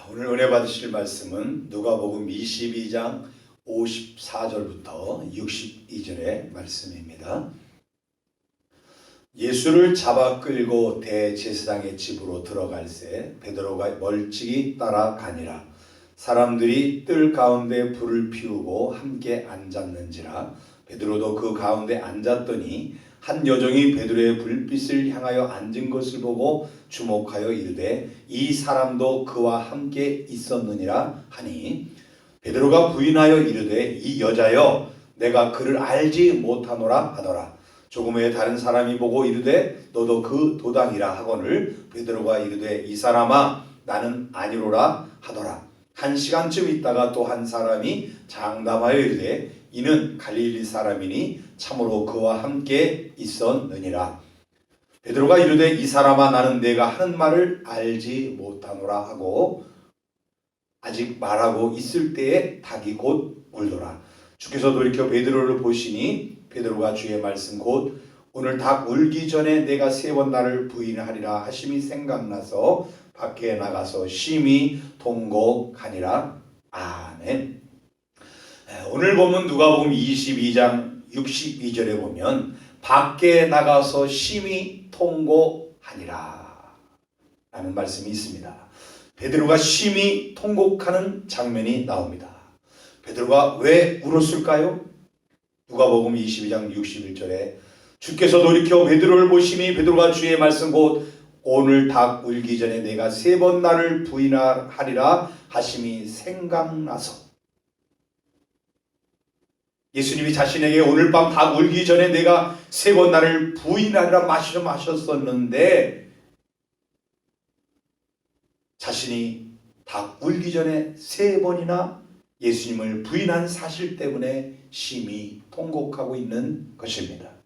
오늘 은혜 받으실 말씀은 누가복음 22장 54절부터 62절의 말씀입니다. 예수를 잡아 끌고 대제사장의 집으로 들어갈새 베드로가 멀찍이 따라가니라. 사람들이 뜰 가운데 불을 피우고 함께 앉았는지라. 베드로도 그 가운데 앉았더니 한 여종이 베드로의 불빛을 향하여 앉은 것을 보고 주목하여 이르되 이 사람도 그와 함께 있었느니라 하니, 베드로가 부인하여 이르되 이 여자여 내가 그를 알지 못하노라 하더라. 조금 후에 다른 사람이 보고 이르되 너도 그 도당이라 하거늘 베드로가 이르되 이 사람아 나는 아니로라 하더라. 한 시간쯤 있다가 또 한 사람이 장담하여 이르되 이는 갈릴리 사람이니 참으로 그와 함께 있었느니라. 베드로가 이르되 이 사람아 나는 네가 하는 말을 알지 못하노라 하고 아직 말하고 있을 때에 닭이 곧 울더라. 주께서 돌이켜 베드로를 보시니 베드로가 주의 말씀 곧 오늘 닭 울기 전에 내가 3번 나를 부인하리라 하심이 생각나서 밖에 나가서 심히 통곡하니라. 아멘. 오늘 보면 누가복음 22장 62절에 보면 밖에 나가서 심히 통곡하니라 라는 말씀이 있습니다. 베드로가 심히 통곡하는 장면이 나옵니다. 베드로가 왜 울었을까요? 누가복음 22장 61절에 주께서 돌이켜 베드로를 보시니 베드로가 주의 말씀 곧 오늘 닭 울기 전에 내가 3번 나를 부인하리라 하심이 생각나서, 예수님이 자신에게 오늘 밤 닭 울기 전에 내가 3번 나를 부인하리라 말씀하셨었는데 자신이 닭 울기 전에 3번이나 예수님을 부인한 사실 때문에 심히 통곡하고 있는 것입니다.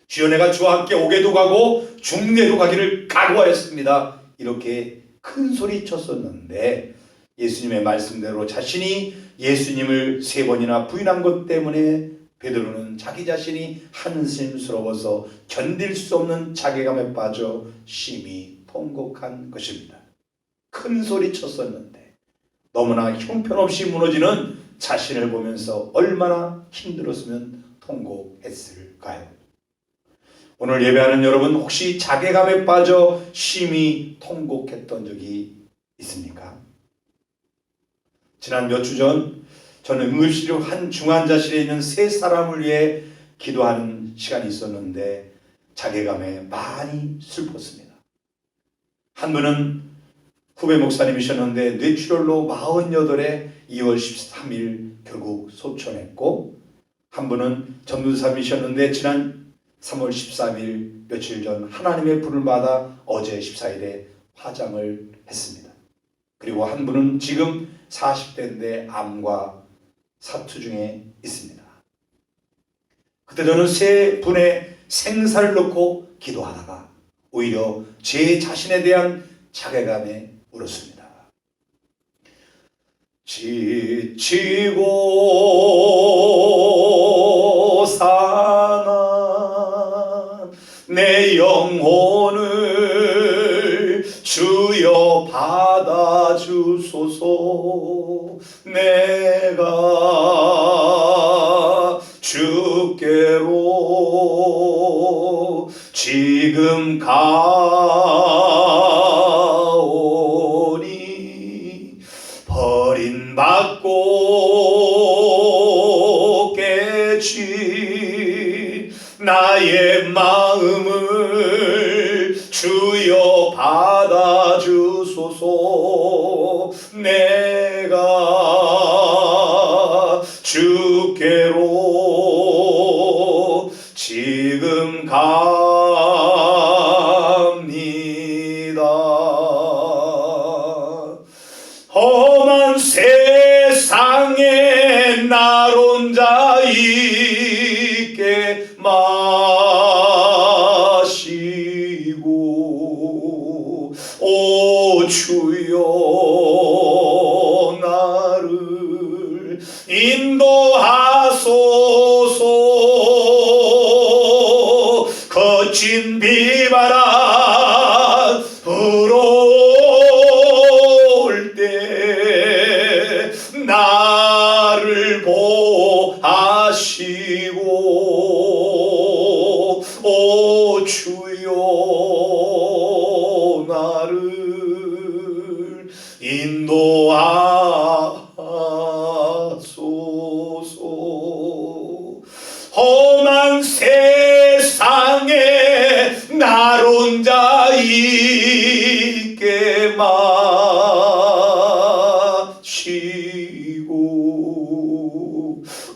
주여 내가 주와 함께 오게도 가고 중내도 가기를 각오하였습니다. 이렇게 큰 소리 쳤었는데 예수님의 말씀대로 자신이 예수님을 3번이나 부인한 것 때문에 베드로는 자기 자신이 한심스러워서 견딜 수 없는 자괴감에 빠져 심히 통곡한 것입니다. 큰 소리 쳤었는데 너무나 형편없이 무너지는 자신을 보면서 얼마나 힘들었으면 통곡했을까요? 오늘 예배하는 여러분 혹시 자괴감에 빠져 심히 통곡했던 적이 있습니까? 지난 몇 주 전 저는 응급실로 한 중환자실에 있는 3사람을 위해 기도하는 시간이 있었는데 자괴감에 많이 슬펐습니다. 한 분은 후배 목사님이셨는데 뇌출혈로 48에 2월 13일 결국 소천했고, 한 분은 전도사님이셨는데 지난 3월 13일 며칠 전 하나님의 불을 받아 어제 14일에 화장을 했습니다. 그리고 한 분은 지금 40대인데 암과 사투 중에 있습니다. 그때 저는 3분의 생사를 놓고 기도하다가 오히려 제 자신에 대한 자괴감에 울었습니다. 지치고 상한 내 영혼을 주여 받아주소서. 내가 주께로 지금 가오니 버림받고 깨진 나의 마음을 주여 받아주소서. 내가 주께로 지금 갑니다. 험한 세상에 날 혼자 있게 마시고 오 주여 나를 인도하소서. 거친 비바람 불어올 때 인도하소서. 험한 세상에 날 혼자 있게 마시고,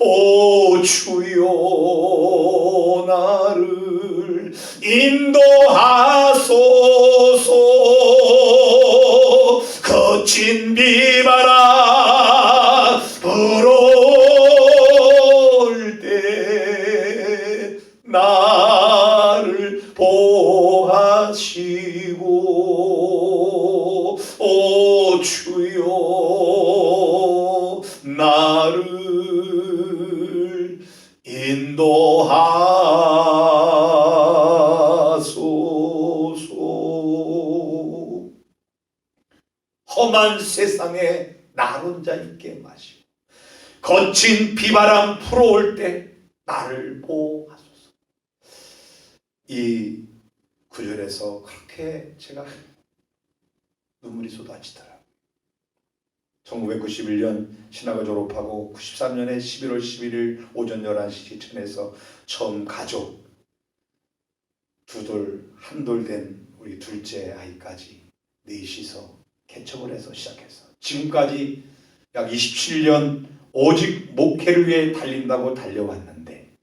오 주여 나를 인도하소서. 거친 비바람 불어올 때 나를 보하시고, 오 주여 나를 인도하소서. 험한 세상에 나 혼자 있게 마시고, 거친 비바람 불어올 때 나를 보호하소서. 이 구절에서 그렇게 제가 눈물이 쏟아지더라고요. 1991년 신학을 졸업하고 93년에 11월 11일 오전 11시 시천에서 처음 가족 한돌 된 우리 둘째 아이까지 넷이서 개척을 해서 시작해서 지금까지 약 27년 오직 목회를 위해 달린다고 달려왔는데,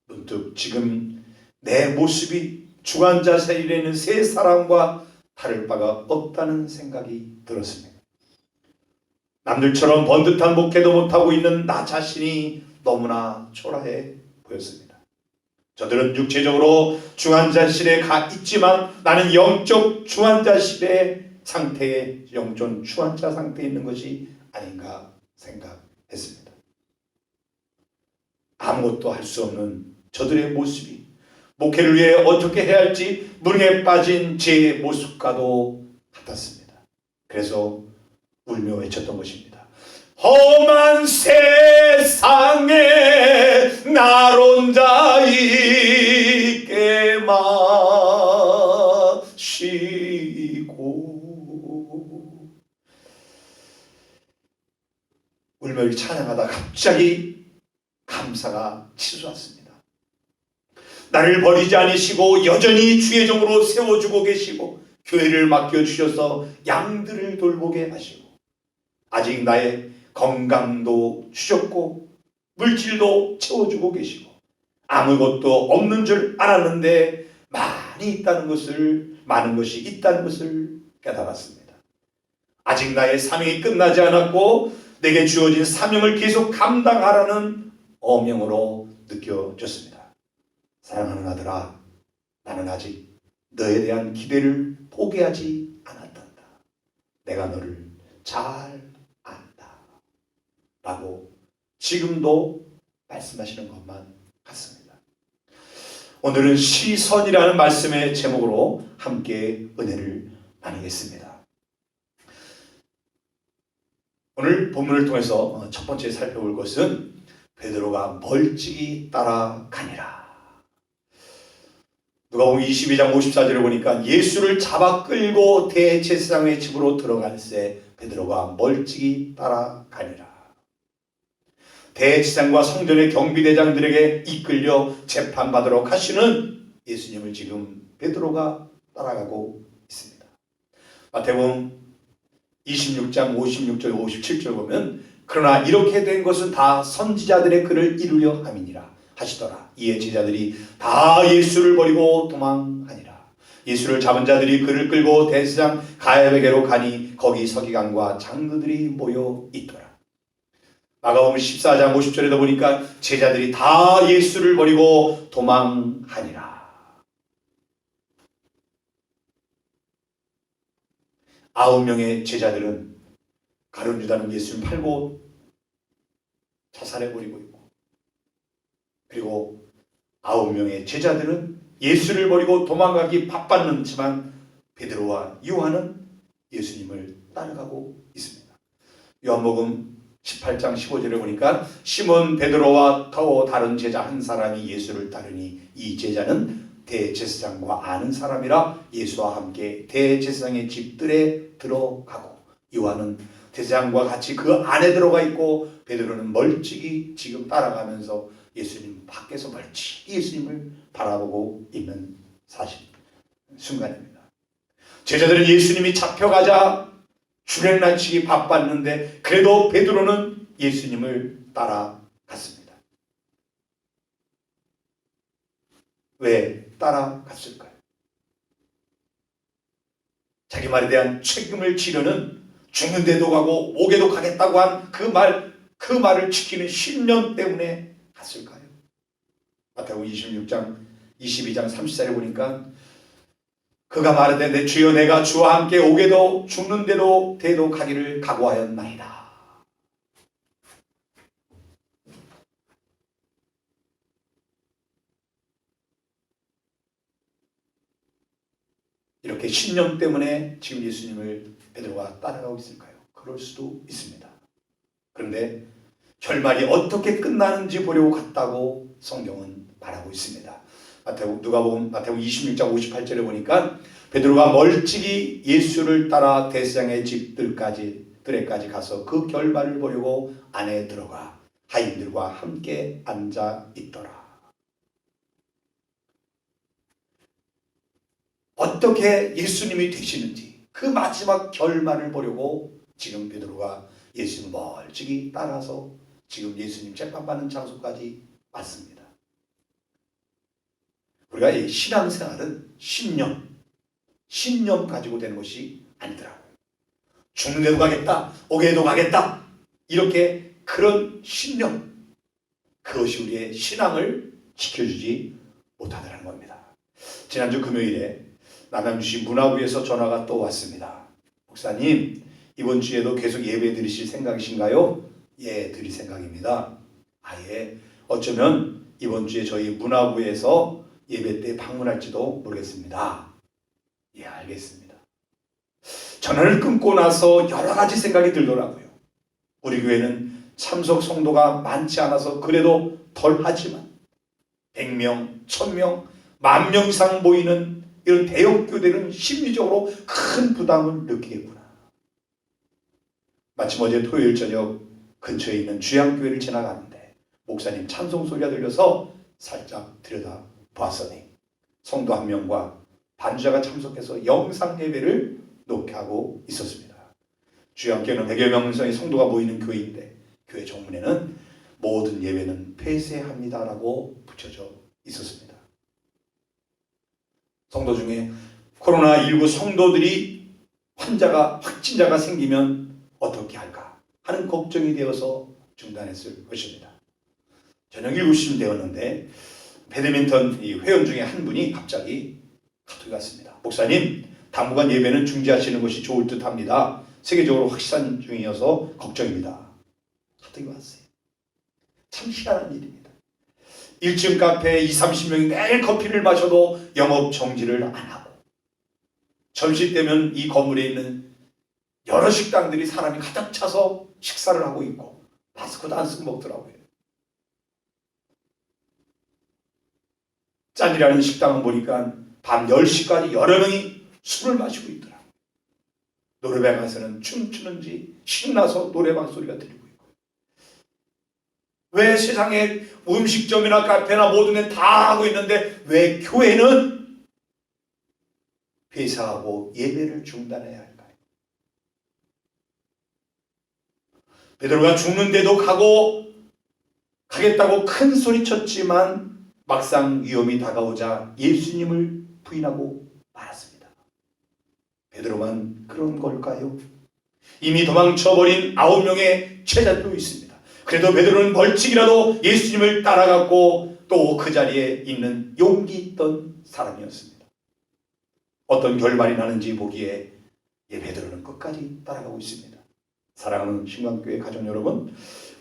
문득 지금 내 모습이 주관자 세일에 있는 세 사람과 다를 바가 없다는 생각이 들었습니다. 남들처럼 번듯한 목회도 못하고 있는 나 자신이 너무나 초라해 보였습니다. 저들은 육체적으로 중환자실에 가 있지만 나는 영적 중환자실의 상태에, 영적 중환자 상태에 있는 것이 아닌가 생각했습니다. 아무것도 할 수 없는 저들의 모습이 목회를 위해 어떻게 해야 할지 무능에 빠진 제 모습과도 같았습니다. 그래서 울며 외쳤던 것입니다. 험한 세상에 날 혼자 있게 마시고. 울며 찬양하다 갑자기 감사가 치솟았습니다. 나를 버리지 않으시고 여전히 주의 종으로 세워주고 계시고, 교회를 맡겨주셔서 양들을 돌보게 하시고, 아직 나의 건강도 주셨고 물질도 채워주고 계시고, 아무것도 없는 줄 알았는데 많은 것이 있다는 것을 깨달았습니다. 아직 나의 사명이 끝나지 않았고 내게 주어진 사명을 계속 감당하라는 어명으로 느껴졌습니다. 사랑하는 아들아, 나는 아직 너에 대한 기대를 포기하지 않았단다. 내가 너를 잘 안다. 라고 지금도 말씀하시는 것만 같습니다. 오늘은 시선이라는 말씀의 제목으로 함께 은혜를 나누겠습니다. 오늘 본문을 통해서 첫 번째 살펴볼 것은 베드로가 멀찍이 따라가니라. 누가복음 22장 54절을 보니까 예수를 잡아 끌고 대제사장의 집으로 들어갈새 베드로가 멀찍이 따라가니라. 대제사장과 성전의 경비대장들에게 이끌려 재판받으러 가시는 예수님을 지금 베드로가 따라가고 있습니다. 마태복음 26장 56절 57절 보면, 그러나 이렇게 된 것은 다 선지자들의 글을 이루려 함이니라 하시더라. 이에 제자들이 다 예수를 버리고 도망하니라. 예수를 잡은 자들이 그를 끌고 대제사장 가야베게로 가니 거기 서기관과 장로들이 모여 있더라. 마가복음 14장 50절에도 보니까 제자들이 다 예수를 버리고 도망하니라. 9명의 제자들은 가룟 유다는 예수를 팔고 자살해버리고 있고, 그리고 9명의 제자들은 예수를 버리고 도망가기 바빴지만 베드로와 요한은 예수님을 따라가고 있습니다. 요한복음 18장 15절에 보니까 시몬 베드로와 또 다른 제자 한 사람이 예수를 따르니 이 제자는 대제사장과 아는 사람이라 예수와 함께 대제사장의 집들에 들어가고 요한은 대장과 같이 그 안에 들어가 있고 베드로는 멀찍이 지금 따라가면서 예수님 밖에서 멀찍이 예수님을 바라보고 있는 순간입니다. 제자들은 예수님이 잡혀가자 주랭랑치기 바빴는데 그래도 베드로는 예수님을 따라갔습니다. 왜 따라갔을까요? 자기 말에 대한 책임을 지려는 죽는 데도 가고 옥에도 가겠다고 한 그 말을 지키는 신념 때문에 갔을까요? 마태복음 26장 22장 34절에 보니까 그가 말하되 내 주여 내가 주와 함께 옥에도 죽는 데도 가기를 각오하였나이다. 이렇게 신념 때문에 지금 예수님을 베드로가 따라가고 있을까요? 그럴 수도 있습니다. 그런데 결말이 어떻게 끝나는지 보려고 갔다고 성경은 말하고 있습니다. 마태복음 26장 58절에 보니까 베드로가 멀찍이 예수를 따라 대제사장의 집들에까지 가서 그 결말을 보려고 안에 들어가 하인들과 함께 앉아 있더라. 어떻게 예수님이 되시는지 그 마지막 결말을 보려고 지금 베드로가 예수님 멀찍이 따라서 지금 예수님 재판받는 장소까지 왔습니다. 우리가 이 신앙생활은 신념 가지고 되는 것이 아니더라고요. 죽는 데도 가겠다, 옥에도 가겠다, 이렇게 그런 신념, 그것이 우리의 신앙을 지켜주지 못하더라는 겁니다. 지난주 금요일에 남양주시 문화부에서 전화가 또 왔습니다. 목사님, 이번 주에도 계속 예배 드리실 생각이신가요? 예, 드릴 생각입니다. 아예 어쩌면 이번 주에 저희 문화부에서 예배 때 방문할지도 모르겠습니다. 예, 알겠습니다. 전화를 끊고 나서 여러 가지 생각이 들더라고요. 우리 교회는 참석 성도가 많지 않아서 그래도 덜하지만 100명, 1000명, 10,000명 이상 모이는 이런 대형 교회들은 심리적으로 큰 부담을 느끼겠구나. 마침 어제 토요일 저녁 근처에 있는 주양교회를 지나가는데 목사님 찬송 소리가 들려서 살짝 들여다보았으니 성도 한 명과 반주자가 참석해서 영상 예배를 놓게 하고 있었습니다. 주양교회는 100여 명의 성도가 모이는 교회인데 교회 정문에는 모든 예배는 폐쇄합니다라고 붙여져 있었습니다. 성도 중에 코로나19 성도들이 확진자가 생기면 어떻게 할까 하는 걱정이 되어서 중단했을 것입니다. 저녁 7시쯤 되었는데 배드민턴 회원 중에 한 분이 갑자기 카톡이 왔습니다. 목사님, 당분간 예배는 중지하시는 것이 좋을 듯 합니다. 세계적으로 확산 중이어서 걱정입니다. 카톡이 왔어요. 참 희한한 일입니다. 1층 카페에 20-30명이 매일 커피를 마셔도 영업 정지를 안 하고 점심때면 이 건물에 있는 여러 식당들이 사람이 가득 차서 식사를 하고 있고 마스크도 안 쓰고 먹더라고요. 짠이라는 식당은 보니까 밤 10시까지 여러 명이 술을 마시고 있더라고요. 노래방 가서는 춤추는지 신나서 노래방 소리가 들리고 있고, 왜 세상에 음식점이나 카페나 모든 데 다 하고 있는데 왜 교회는 회사하고 예배를 중단해야 할까요? 베드로가 죽는데도 가겠다고 큰 소리 쳤지만 막상 위험이 다가오자 예수님을 부인하고 말았습니다. 베드로만 그런 걸까요? 이미 도망쳐버린 9명의 제자도 있습니다. 그래도 베드로는 멀찍이라도 예수님을 따라갔고 또 그 자리에 있는 용기 있던 사람이었습니다. 어떤 결말이 나는지 보기에 베드로는 끝까지 따라가고 있습니다. 사랑하는 신광교회 가족 여러분,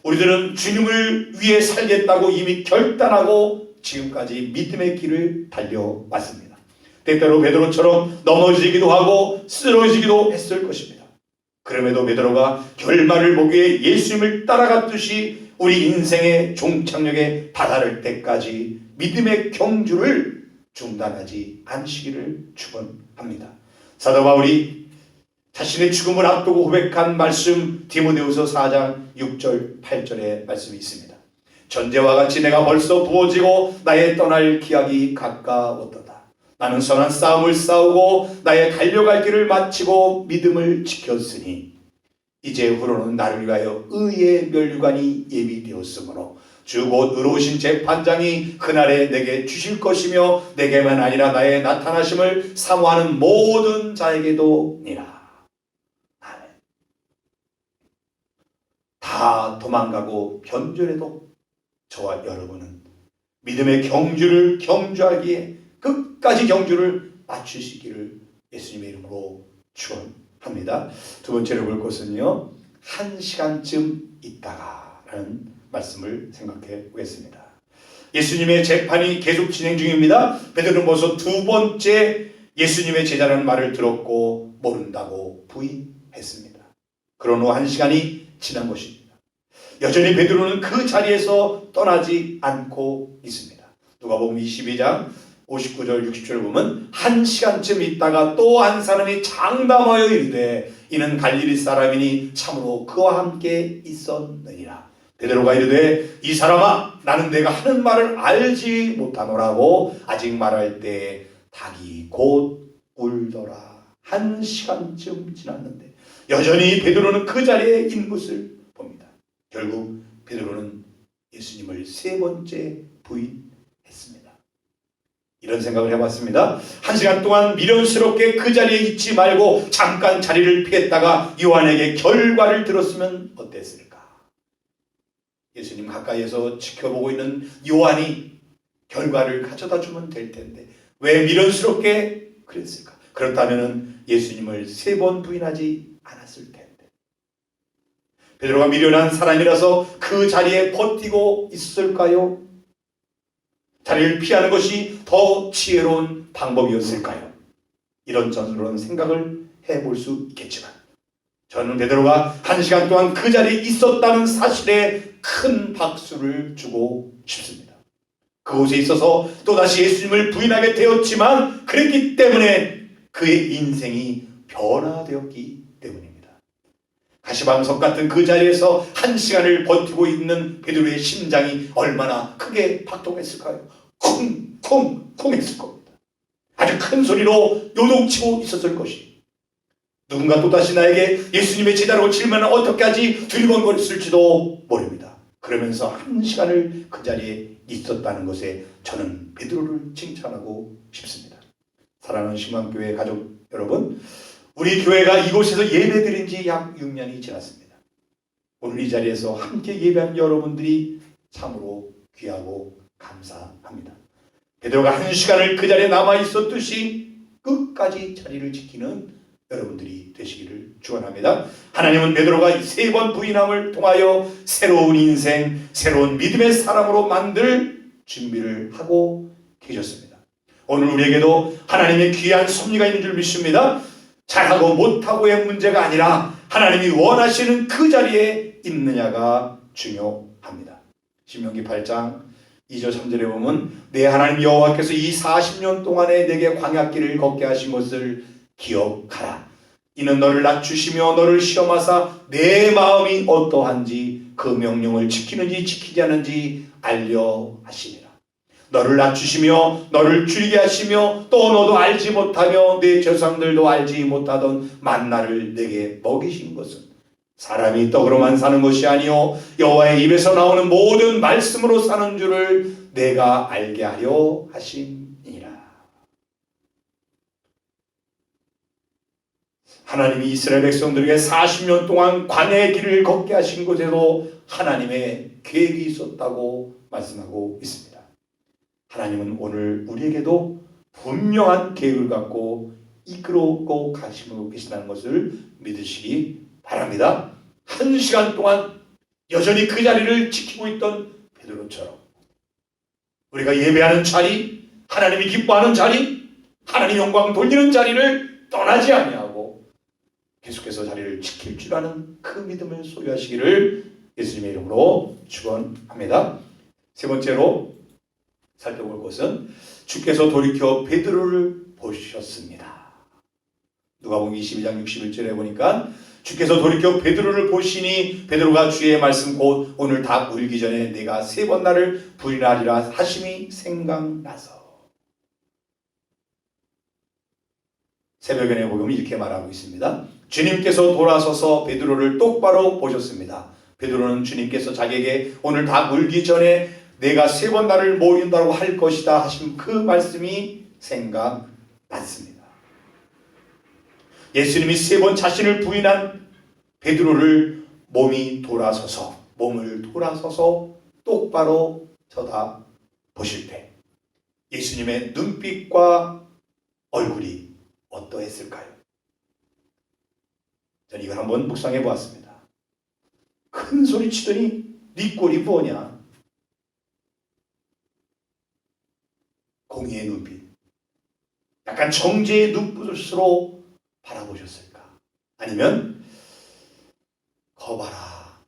우리들은 주님을 위해 살겠다고 이미 결단하고 지금까지 믿음의 길을 달려왔습니다. 때때로 베드로처럼 넘어지기도 하고 쓰러지기도 했을 것입니다. 그럼에도 베드로가 결말을 보기 위해 예수님을 따라갔듯이 우리 인생의 종착역에 다다를 때까지 믿음의 경주를 중단하지 않으시기를 축원합니다. 사도 바울이 자신의 죽음을 앞두고 고백한 말씀 디모데후서 4장 6절 8절의 말씀이 있습니다. 전제와 같이 내가 벌써 부어지고 나의 떠날 기약이 가까웠도다. 나는 선한 싸움을 싸우고 나의 달려갈 길을 마치고 믿음을 지켰으니 이제 후로는 나를 위하여 의의 면류관이 예비되었으므로 주 곧 의로우신 재판장이 그날에 내게 주실 것이며 내게만 아니라 나의 나타나심을 사모하는 모든 자에게도 니라. 다 도망가고 변절해도 저와 여러분은 믿음의 경주를 경주하기에 끝까지 경주를 마치시기를 예수님의 이름으로 축원합니다. 두 번째로 볼 것은요, 1시간쯤 있다가라는 말씀을 생각해 보겠습니다. 예수님의 재판이 계속 진행 중입니다. 베드로는 벌써 두 번째 예수님의 제자라는 말을 들었고 모른다고 부인했습니다. 그런 후 1시간이 지난 것입니다. 여전히 베드로는 그 자리에서 떠나지 않고 있습니다. 누가복음 22장 59절 60절을 보면 1시간쯤 있다가 또 한 사람이 장담하여 이르되 이는 갈릴리 사람이니 참으로 그와 함께 있었느니라. 베드로가 이르되 이 사람아 나는 내가 하는 말을 알지 못하노라고 아직 말할 때 닭이 곧 울더라. 1시간쯤 지났는데 여전히 베드로는 그 자리에 있는 것을 봅니다. 결국 베드로는 예수님을 3번째 부인했습니다. 이런 생각을 해봤습니다. 1시간 동안 미련스럽게 그 자리에 있지 말고 잠깐 자리를 피했다가 요한에게 결과를 들었으면 어땠을까? 예수님 가까이에서 지켜보고 있는 요한이 결과를 가져다 주면 될 텐데 왜 미련스럽게 그랬을까? 그렇다면 예수님을 3번 부인하지 않았을 텐데. 베드로가 미련한 사람이라서 그 자리에 버티고 있을까요? 자리를 피하는 것이 더 지혜로운 방법이었을까요? 이런저런 생각을 해볼 수 있겠지만 저는 베드로가 1시간 동안 그 자리에 있었다는 사실에 큰 박수를 주고 싶습니다. 그곳에 있어서 또다시 예수님을 부인하게 되었지만 그랬기 때문에 그의 인생이 변화되었기 때문입니다. 가시방석 같은 그 자리에서 1시간을 버티고 있는 베드로의 심장이 얼마나 크게 박동했을까요? 쿵쿵쿵 했을 겁니다. 아주 큰 소리로 요동치고 있었을 것이. 누군가 또다시 나에게 예수님의 제자라고 질문을 어떻게 하지 두리번거렸을지도 모릅니다. 그러면서 1시간을 그 자리에 있었다는 것에 저는 베드로를 칭찬하고 싶습니다. 사랑하는 신망교회 가족 여러분, 우리 교회가 이곳에서 예배드린 지 약 6년이 지났습니다. 오늘 이 자리에서 함께 예배한 여러분들이 참으로 귀하고 감사합니다. 베드로가 1시간을 그 자리에 남아 있었듯이 끝까지 자리를 지키는 여러분들이 되시기를 축원합니다. 하나님은 베드로가 3번 부인함을 통하여 새로운 인생, 새로운 믿음의 사람으로 만들 준비를 하고 계셨습니다. 오늘 우리에게도 하나님의 귀한 섭리가 있는 줄 믿습니다. 잘하고 못하고의 문제가 아니라 하나님이 원하시는 그 자리에 있느냐가 중요합니다. 신명기 8장 2절 3절에 보면 내 하나님 여호와께서 이 40년 동안에 내게 광야길을 걷게 하신 것을 기억하라. 이는 너를 낮추시며 너를 시험하사 내 마음이 어떠한지 그 명령을 지키는지 지키지 않는지 알려 하시니라. 너를 낮추시며 너를 줄이게 하시며 또 너도 알지 못하며 내 조상들도 알지 못하던 만나를 내게 먹이신 것은 사람이 떡으로만 사는 것이 아니요 여호와의 입에서 나오는 모든 말씀으로 사는 줄을 내가 알게 하려 하심이니라. 하나님이 이스라엘 백성들에게 40년 동안 광야의 길을 걷게 하신 곳에도 하나님의 계획이 있었다고 말씀하고 있습니다. 하나님은 오늘 우리에게도 분명한 계획을 갖고 이끌고 가시고 계시다는 것을 믿으시기 바랍니다. 1시간 동안 여전히 그 자리를 지키고 있던 베드로처럼 우리가 예배하는 자리, 하나님이 기뻐하는 자리, 하나님 영광 돌리는 자리를 떠나지 아니하고 계속해서 자리를 지킬 줄 아는 그 믿음을 소유하시기를 예수님의 이름으로 축원합니다. 세 번째로 살펴볼 것은 주께서 돌이켜 베드로를 보셨습니다. 누가복음 22장 61절에 보니까 주께서 돌이켜 베드로를 보시니 베드로가 주의 말씀 곧 오늘 닭 울기 전에 내가 3번 나를 부인하리라 하심이 생각나서. 새벽연의 복음은 이렇게 말하고 있습니다. 주님께서 돌아서서 베드로를 똑바로 보셨습니다. 베드로는 주님께서 자기에게 오늘 닭 울기 전에 내가 3번 나를 모인다고 할 것이다 하신 그 말씀이 생각났습니다. 예수님이 3번 자신을 부인한 베드로를 몸을 돌아서서 똑바로 쳐다보실 때 예수님의 눈빛과 얼굴이 어떠했을까요? 저는 이걸 한번 묵상해 보았습니다. 큰 소리 치더니 네 꼴이 뭐냐? 공의의 눈빛, 약간 정죄의 눈빛으로 바라보셨을까? 아니면 거봐라,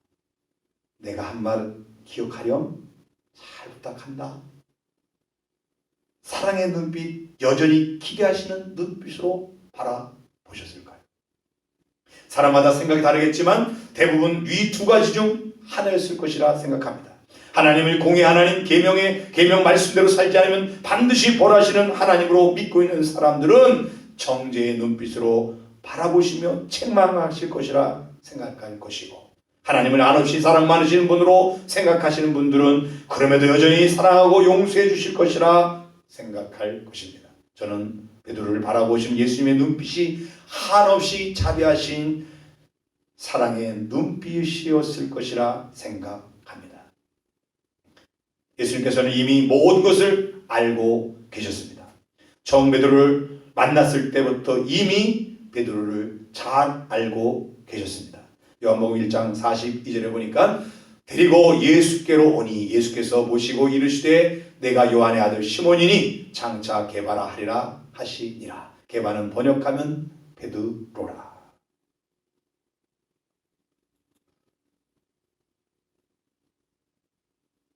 내가 한 말 기억하렴? 잘 부탁한다. 사랑의 눈빛, 여전히 기대하시는 눈빛으로 바라보셨을까요? 사람마다 생각이 다르겠지만 대부분 위 2가지 중 하나였을 것이라 생각합니다. 하나님을 공의 하나님 계명 말씀대로 살지 않으면 반드시 벌하시는 하나님으로 믿고 있는 사람들은 정죄의 눈빛으로 바라보시며 책망하실 것이라 생각할 것이고, 하나님을 한없이 사랑 많으시는 분으로 생각하시는 분들은 그럼에도 여전히 사랑하고 용서해 주실 것이라 생각할 것입니다. 저는 베드로를 바라보시는 예수님의 눈빛이 한없이 자비하신 사랑의 눈빛이었을 것이라 생각합니다. 예수님께서는 이미 모든 것을 알고 계셨습니다. 처음 베드로를 만났을 때부터 이미 베드로를 잘 알고 계셨습니다. 요한복음 1장 42절에 보니까 데리고 예수께로 오니 예수께서 모시고 이르시되 내가 요한의 아들 시몬이니 장차 게바라 하리라 하시니라. 게바는 번역하면 베드로라.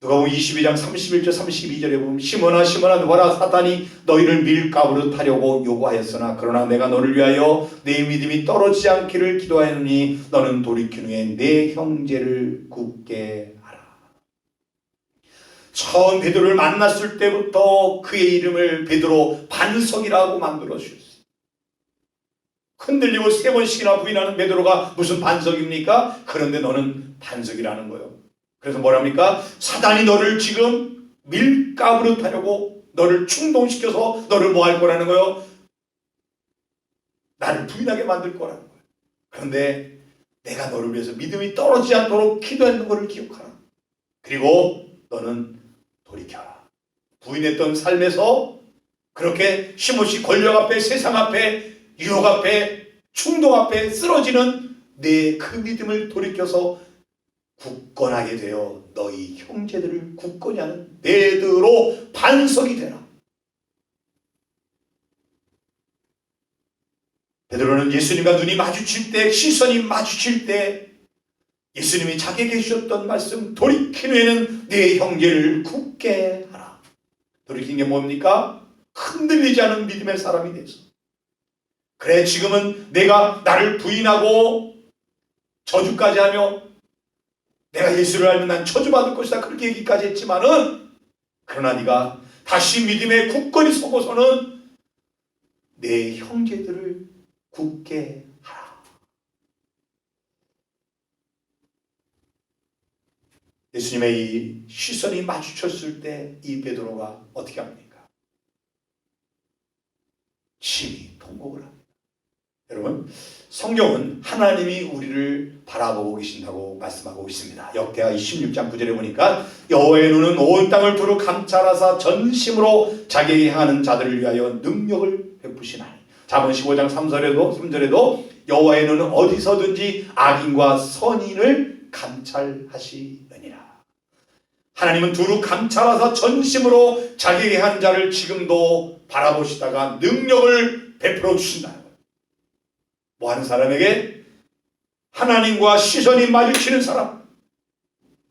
누가복음 22장 31절 32절에 보면 시몬아 시몬아 보라 사탄이 너희를 밀가부로 타려고 요구하였으나 그러나 내가 너를 위하여 내 믿음이 떨어지지 않기를 기도하였느니 너는 돌이킨 후에 내 형제를 굳게 하라. 처음 베드로를 만났을 때부터 그의 이름을 베드로 반석이라고 만들어 주셨어요. 흔들리고 3번씩이나 부인하는 베드로가 무슨 반석입니까? 그런데 너는 반석이라는 거예요. 그래서 뭐랍니까? 사단이 너를 지금 밀가부로 타려고 너를 충동시켜서 너를 뭐 할 거라는 거예요? 나를 부인하게 만들 거라는 거예요. 그런데 내가 너를 위해서 믿음이 떨어지지 않도록 기도했는 것을 기억하라. 그리고 너는 돌이켜라. 부인했던 삶에서 그렇게 쉼없이 권력 앞에, 세상 앞에, 유혹 앞에, 충동 앞에 쓰러지는 내 그 믿음을 돌이켜서 굳건하게 되어 너희 형제들을 굳건히 하는 베드로 반석이 되라. 베드로는 예수님과 눈이 마주칠 때, 시선이 마주칠 때 예수님이 자기에게 주셨던 말씀, 돌이킨 후에는 네 형제를 굳게 하라. 돌이킨 게 뭡니까? 흔들리지 않은 믿음의 사람이 돼서. 그래, 지금은 내가 나를 부인하고 저주까지 하며 내가 예수를 알면 난 저주받을 것이다 그렇게 얘기까지 했지만은, 그러나 네가 다시 믿음에 굳건히 서고서는 내 형제들을 굳게 하라. 예수님의 이 시선이 마주쳤을 때 이 베드로가 어떻게 합니까? 심히 통곡을 합니다. 여러분, 성경은 하나님이 우리를 바라보고 계신다고 말씀하고 있습니다. 역대하 26장 9절에 보니까 여호와의 눈은 온 땅을 두루 감찰하사 전심으로 자기에게 향하는 자들을 위하여 능력을 베푸시나니. 잠언 15장 3절에도 여호와의 눈은 어디서든지 악인과 선인을 감찰하시느니라. 하나님은 두루 감찰하사 전심으로 자기에게 한 자를 지금도 바라보시다가 능력을 베풀어 주신다. 뭐 하는 사람에게? 하나님과 시선이 마주치는 사람,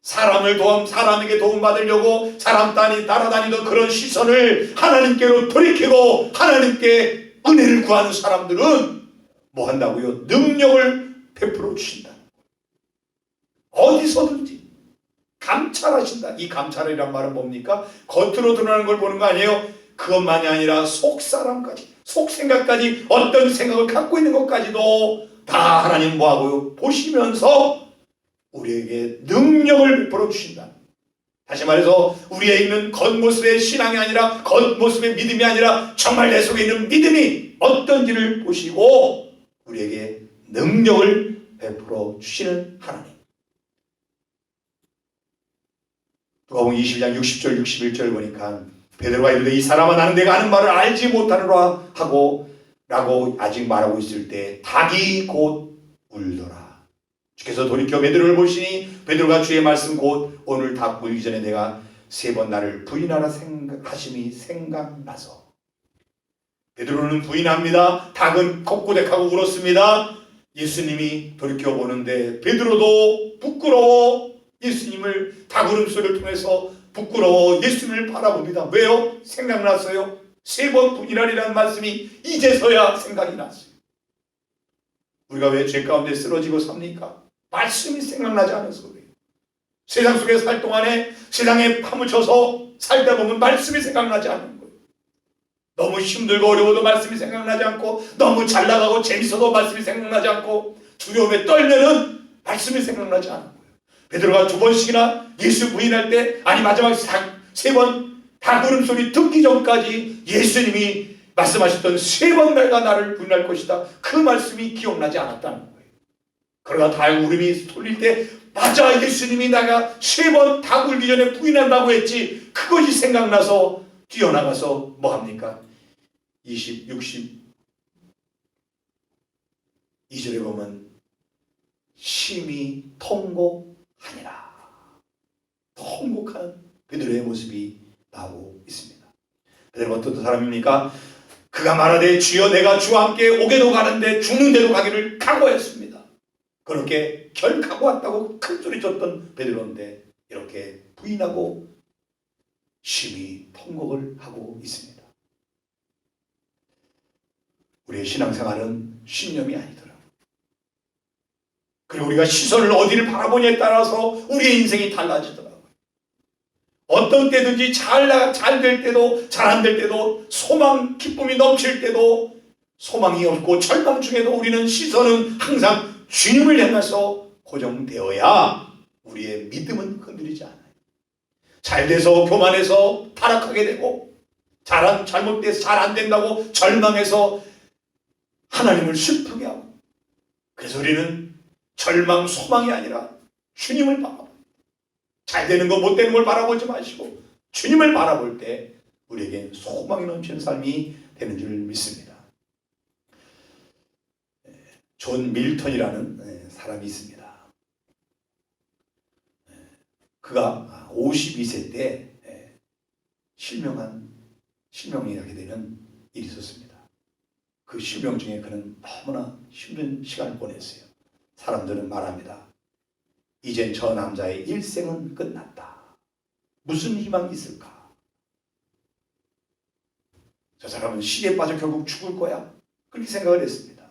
사람에게 도움받으려고 사람 따라다니던 그런 시선을 하나님께로 돌이키고 하나님께 은혜를 구하는 사람들은 뭐 한다고요? 능력을 베풀어 주신다. 어디서든지 감찰하신다. 이 감찰이란 말은 뭡니까? 겉으로 드러나는 걸 보는 거 아니에요. 그것만이 아니라 속사람까지, 속생각까지, 어떤 생각을 갖고 있는 것까지도 다 하나님 뭐하고요? 보시면서 우리에게 능력을 베풀어 주신다. 다시 말해서 우리에 있는 겉모습의 신앙이 아니라, 겉모습의 믿음이 아니라 정말 내 속에 있는 믿음이 어떤지를 보시고 우리에게 능력을 베풀어 주시는 하나님. 누가복음 20장 60절 61절 보니까 베드로가 이르되 이 사람아 나는 내가 하는 말을 알지 못하노라 하고 라고 아직 말하고 있을 때 닭이 곧 울더라. 주께서 돌이켜 베드로를 보시니 베드로가 주의 말씀 곧 오늘 닭 울기 전에 내가 3번 나를 부인하라 하심이 생각나서. 베드로는 부인합니다. 닭은 콧고백하고 울었습니다. 예수님이 돌이켜 보는데 베드로도 부끄러워 예수님을, 닭 울음소리를 통해서 부끄러워 예수님을 바라봅니다. 왜요? 생각났어요. 3번 부인하리라는 말씀이 이제서야 생각이 났어요. 우리가 왜 죄 가운데 쓰러지고 삽니까? 말씀이 생각나지 않아서 그래요. 세상 속에 살 동안에 세상에 파묻혀서 살다 보면 말씀이 생각나지 않는 거예요. 너무 힘들고 어려워도 말씀이 생각나지 않고, 너무 잘 나가고 재밌어도 말씀이 생각나지 않고, 두려움에 떨면은 말씀이 생각나지 않는 거예요. 베드로가 2번씩이나 예수 부인할 때, 아니 마지막 3번 닭 울음소리 듣기 전까지 예수님이 말씀하셨던 3번 내가 나를 부인할 것이다, 그 말씀이 기억나지 않았다는 거예요. 그러다 닭 울음이 돌릴 때 맞아, 예수님이 내가 3번 닭 울기 전에 부인한다고 했지, 그것이 생각나서 뛰어나가서 뭐합니까? 62절에 보면 심히 통곡하니라. 통곡한 베드로의 모습이 나오고 있습니다. 베드로가 어떤 사람입니까? 그가 말하되 주여 내가 주와 함께 오게도 가는데 죽는 데도 가기를 각오했습니다. 그렇게 결각하고 왔다고 큰소리 쳤던 베드로인데 이렇게 부인하고 심히 통곡을 하고 있습니다. 우리의 신앙생활은 신념이 아니더라고요. 그리고 우리가 시선을 어디를 바라보냐에 따라서 우리의 인생이 달라지더라고요. 어떤 때든지 잘 될 때도 잘 안 될 때도, 소망 기쁨이 넘칠 때도 소망이 없고 절망 중에도 우리는 시선은 항상 주님을 향해서 고정되어야 우리의 믿음은 흔들리지 않아요. 잘 돼서 교만해서 타락하게 되고, 잘못돼서 잘 안 된다고 절망해서 하나님을 슬프게 하고, 그래서 우리는 절망, 소망이 아니라 주님을 바라봅니다. 잘 되는 거, 못 되는 걸 바라보지 마시고 주님을 바라볼 때 우리에게 소망이 넘치는 삶이 되는 줄 믿습니다. 존 밀턴이라는 사람이 있습니다. 그가 52세 때 실명이 하게 되는 일이 있었습니다. 그 실명 중에 그는 너무나 힘든 시간을 보냈어요. 사람들은 말합니다. 이젠 저 남자의 일생은 끝났다. 무슨 희망이 있을까? 저 사람은 시기에 빠져 결국 죽을 거야. 그렇게 생각을 했습니다.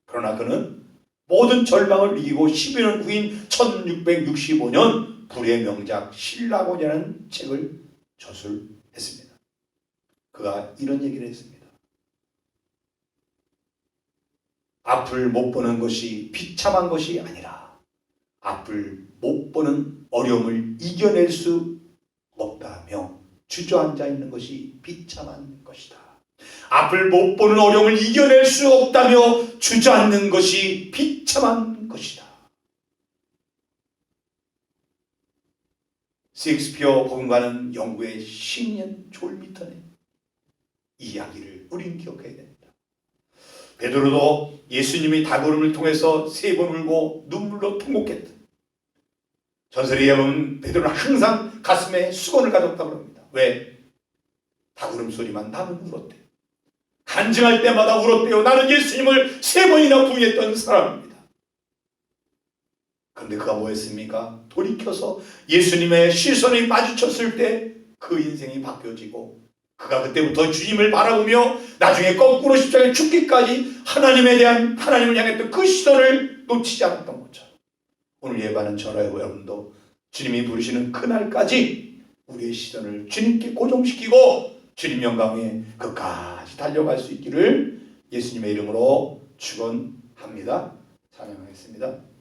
그러나 그는 모든 절망을 이기고 12년 후인 1665년 불의 명작 신라곤이라는 책을 저술했습니다. 그가 이런 얘기를 했습니다. 앞을 못 보는 것이 비참한 것이 아니라 앞을 못 보는 어려움을 이겨낼 수 없다며 주저앉아 있는 것이 비참한 것이다. 앞을 못 보는 어려움을 이겨낼 수 없다며 주저앉는 것이 비참한 것이다. 셰익스피어 복음가는 영국의 신년 졸 미턴의 이야기를 우린 기억해야 됩니다. 베드로도 예수님이 닭울음을 통해서 3번 울고 눈물로 통곡했다. 전설에 의하면 베드로는 항상 가슴에 수건을 가졌다고 합니다. 왜? 닭울음 소리만 나는 울었대요. 간증할 때마다 울었대요. 나는 예수님을 3번이나 부인했던 사람입니다. 그런데 그가 뭐 했습니까? 돌이켜서 예수님의 시선이 마주쳤을 때 그 인생이 바뀌어지고 그가 그때부터 주님을 바라보며 나중에 거꾸로 십자가에 죽기까지 하나님을 향했던 그 시선을 놓치지 않았던 거죠. 오늘 예반은 저와 여러분도 주님이 부르시는 그날까지 우리의 시선을 주님께 고정시키고 주님 영광에 끝까지 달려갈 수 있기를 예수님의 이름으로 축원합니다. 찬양하겠습니다.